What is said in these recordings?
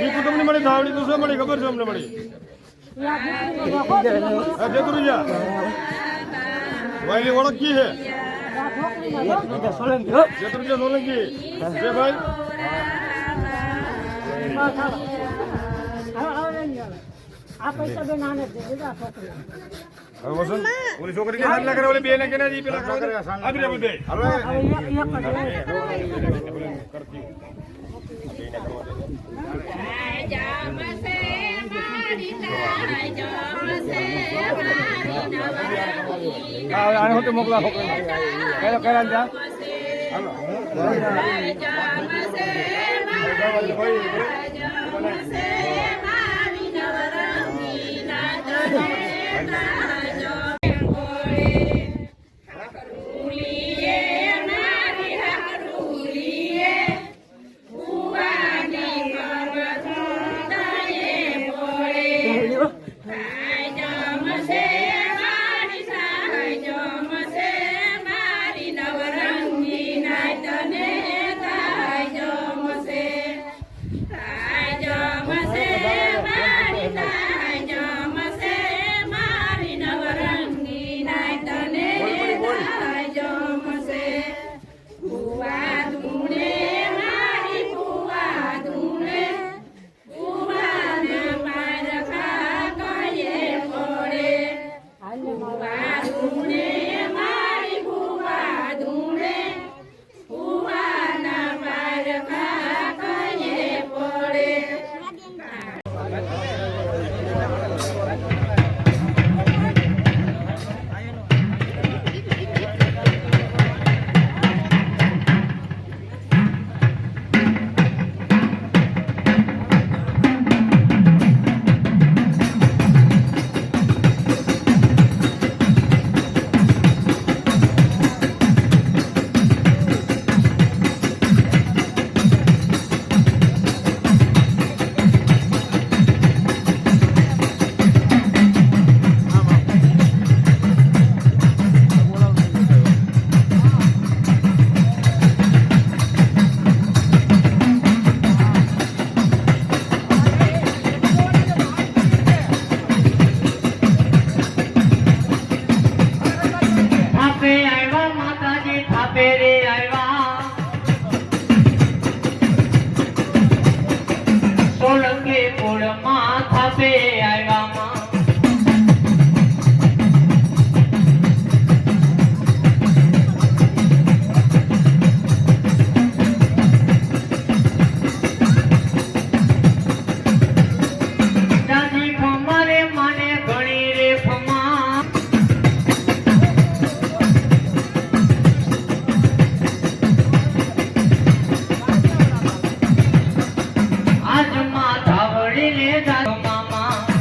કુટુંબની મળી ધાવડી તો શું મળી ખબર છે અમને મળી જતુરીજા વાયલી ઓળખી છે જતુરીજા સોલંકી છે ભાઈ ઓલી છોકરી ને હાથ કરે ઓલી બે ને કે ના પેલા આપી દે બધે આને હોતે મોકલા છોકરી કયો કરાન જા આજ માં ધાવડી લે મામા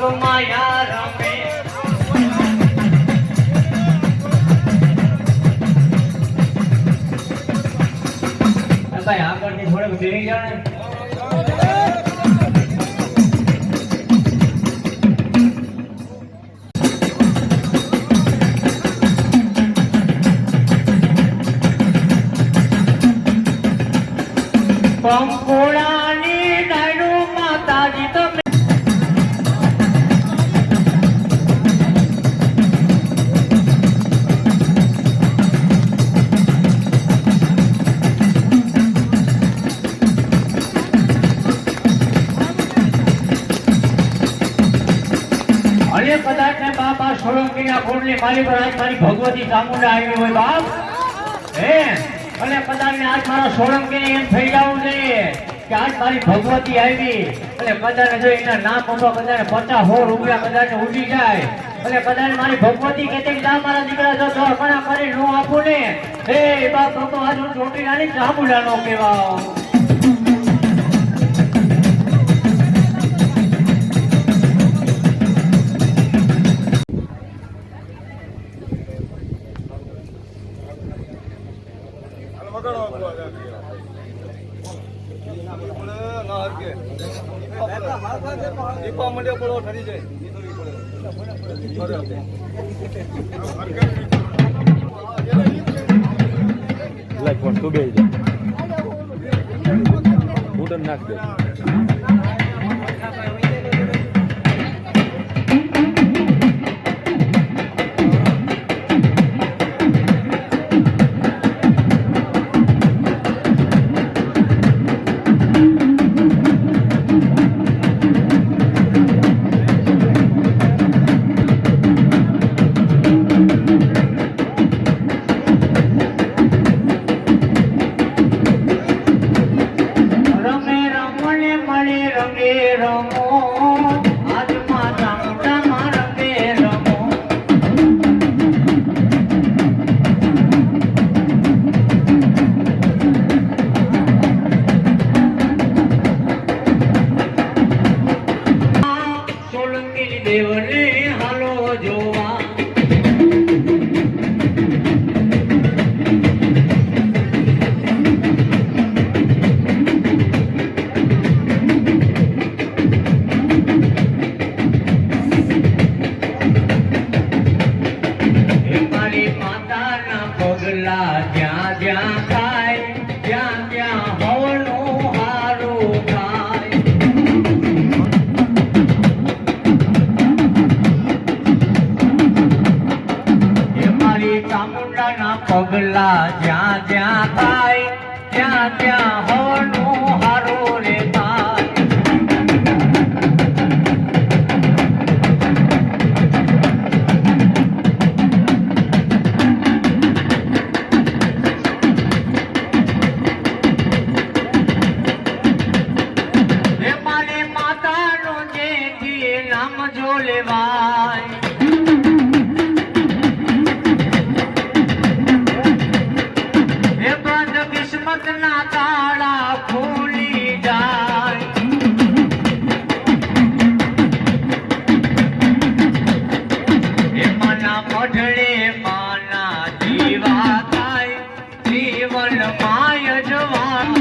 જોગ માયા રમે ભાઈ આગળથી થોડુંક બેસી જાઓ ને કંકોડાની ડાળું માતાજી તમે અરે કદાચ ને બાપા સોલંકીના કુળની મારી પર આજ મારી ભગવતી ચામુંડા આવી હોય બાપ હે અને કદાચ ને આજ મારા સોલંકી એમ થઈ જવું જોઈએ કે આજ મારી ભગવતી આવી અને કદાચ જો એના નામ પંપો કદાચ 50-100 રૂપિયા કદાચ ઉડી જાય અને કદાચ મારી ભગવતી કહેતી કે મારા દીકરા જો દોરપણા કરી નો આપું ને હે બાપ તો આજ હું ચોટી નાની ચામુંડા નો કહેવાઉં નાખ દે પગલા જ્યાં જ્યાં થાય ત્યાં ત્યાં હોનું હારું રે થાય એ મારી માતાનું જેથી નામ જો લેવાય ના તાળા ખુલી જાય એ મના મઢડે માના જીવા થાય જીવન માય જવાન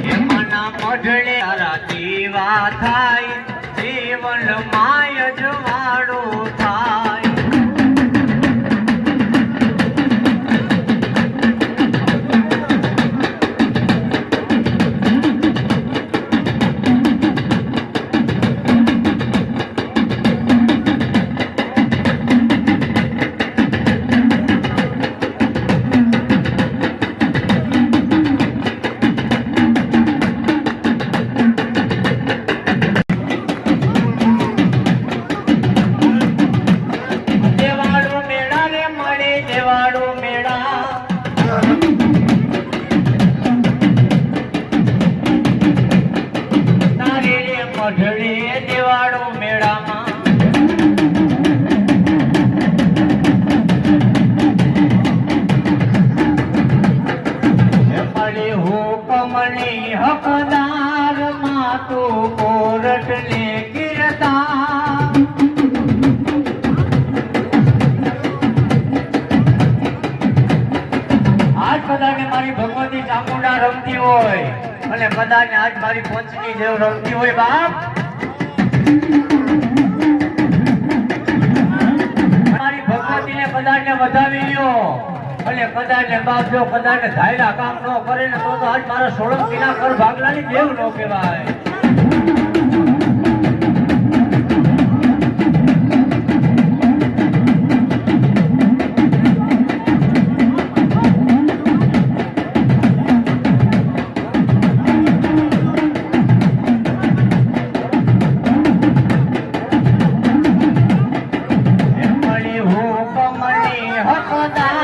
એ મના મઢડે તારા જીવા થાય જીવન માય જવાડો થાય હકદાર માં તું કોરટ ને ગિરતા ચામુંડા રમતી હોય અને કદાચ આજ મારી પંચની દેવ રમતી હોય બાપ, મારી ભગવતીને કદાચ ને વધાવી લ્યો અને કદાચ ને બાપ જો કદાચ ને ધાયરા કામ ન કરે ને તો આજ મારા સોળંકીના કર ભાગલાની દેવ ન કહેવાય. હકદાર